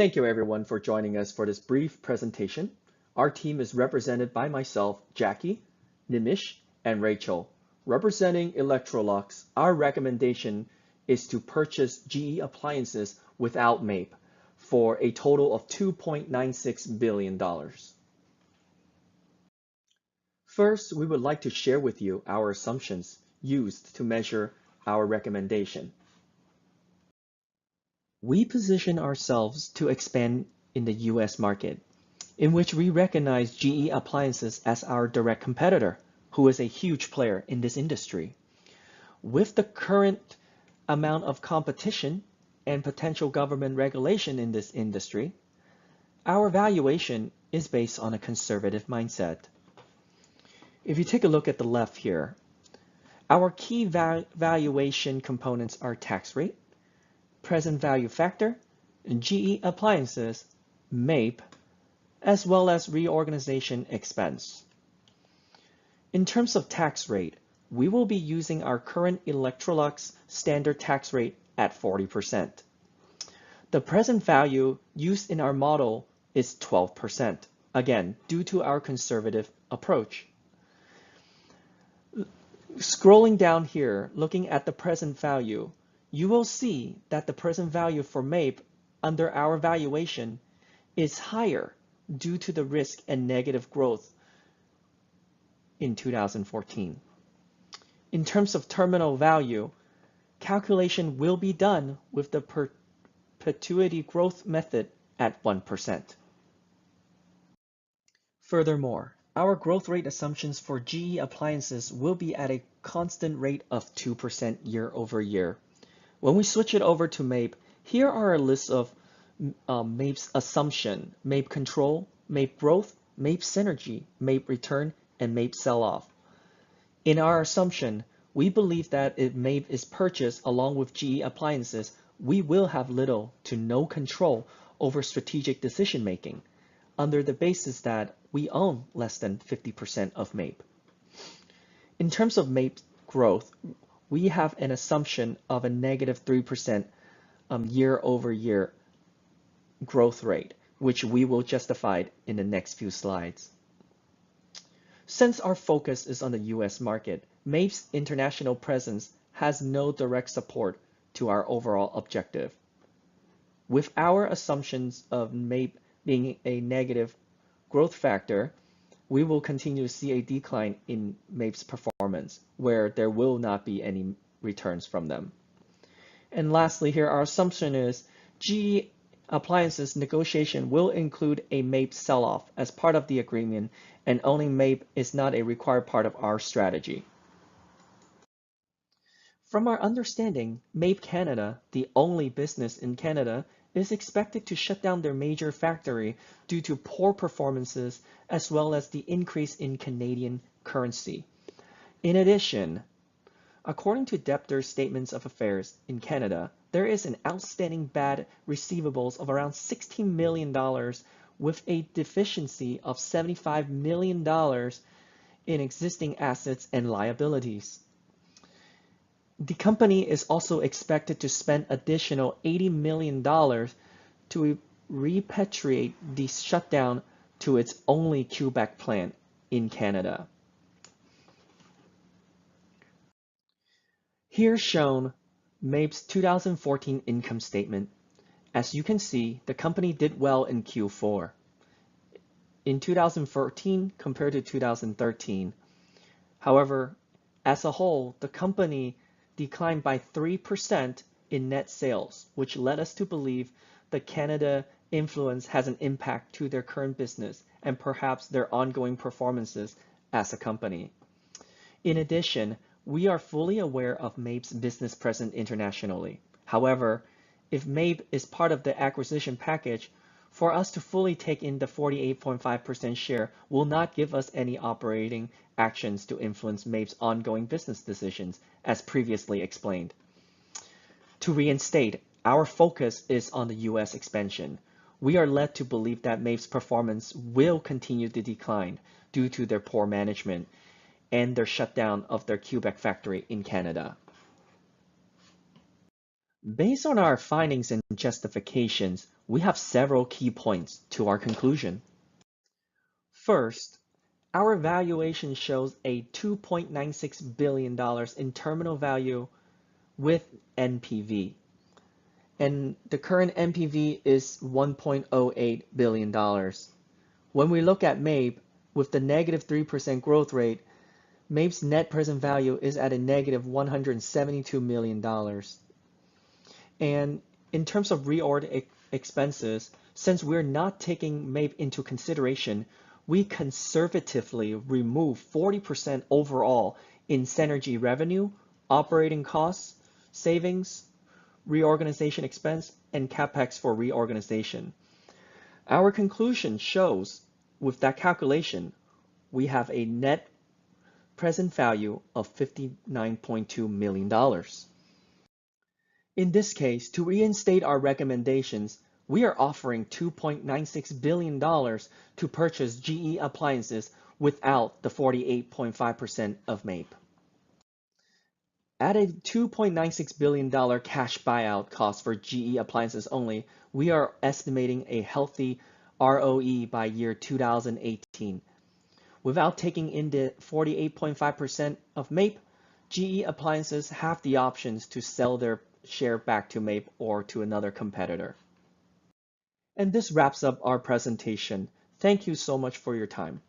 Thank you everyone for joining us for this brief presentation. Our team is represented by myself, Jackie, Nimish, and Rachel. Representing Electrolux, our recommendation is to purchase GE appliances without MAPE for a total of $2.96 billion. First, we would like to share with you our assumptions used to measure our recommendation. We position ourselves to expand in the US market, in which we recognize GE Appliances as our direct competitor, who is a huge player in this industry. With the current amount of competition and potential government regulation in this industry, our valuation is based on a conservative mindset. If you take a look at the left here, our key valuation components are tax rate, present value factor, GE Appliances, MAPE, as well as reorganization expense. In terms of tax rate, we will be using our current Electrolux standard tax rate at 40%. The present value used in our model is 12%, again, due to our conservative approach. Scrolling down here, looking at the present value, you will see that the present value for MAPE under our valuation is higher due to the risk and negative growth in 2014. In terms of terminal value, calculation will be done with the perpetuity growth method at 1%. Furthermore, our growth rate assumptions for GE Appliances will be at a constant rate of 2% year over year. When we switch it over to MAPE, here are a list of MAPE's assumption, MAPE control, MAPE growth, MAPE synergy, MAPE return, and MAPE sell-off. In our assumption, we believe that if MAPE is purchased along with GE Appliances, we will have little to no control over strategic decision making, under the basis that we own less than 50% of MAPE. In terms of MAPE growth, we have an assumption of a negative 3% year over year growth rate, which we will justify in the next few slides. Since our focus is on the US market, MAPE's international presence has no direct support to our overall objective. With our assumptions of MAPE being a negative growth factor, we will continue to see a decline in MAPE's performance, where there will not be any returns from them. And lastly here, our assumption is GE Appliances negotiation will include a MAPE sell-off as part of the agreement, and owning MAPE is not a required part of our strategy. From our understanding, MAPE Canada, the only business in Canada, is expected to shut down their major factory due to poor performances as well as the increase in Canadian currency. In addition, according to debtors' statements of affairs in Canada, there is an outstanding bad receivables of around $16 million with a deficiency of $75 million in existing assets and liabilities. The company is also expected to spend additional $80 million to repatriate the shutdown to its only Quebec plant in Canada. Here shown MAPE's 2014 income statement. As you can see, the company did well in Q4 in 2014 compared to 2013. However, as a whole, the company declined by 3% in net sales, which led us to believe the Canada influence has an impact to their current business and perhaps their ongoing performances as a company. In addition, we are fully aware of MAPE's business presence internationally. However, if MAPE is part of the acquisition package, for us to fully take in the 48.5% share will not give us any operating actions to influence MAPE's ongoing business decisions, as previously explained. To reinstate, our focus is on the US expansion. We are led to believe that MAPE's performance will continue to decline due to their poor management and their shutdown of their Quebec factory in Canada. Based on our findings and justifications, we have several key points to our conclusion. First, our valuation shows a $2.96 billion in terminal value with NPV. And the current NPV is $1.08 billion. When we look at MAPE, with the negative 3% growth rate, MAPE's net present value is at a negative $172 million. And in terms of reorg expenses, since we're not taking MAPE into consideration, we conservatively remove 40% overall in synergy revenue, operating costs, savings, reorganization expense, and capex for reorganization. Our conclusion shows with that calculation, we have a net present value of $59.2 million. In this case, to reinstate our recommendations, we are offering $2.96 billion to purchase GE appliances without the 48.5% of MAPE. At a $2.96 billion cash buyout cost for GE appliances only, we are estimating a healthy ROE by year 2018. Without taking in the 48.5% of MAPE, GE appliances have the options to sell their share back to MAPE or to another competitor. And this wraps up our presentation. Thank you so much for your time.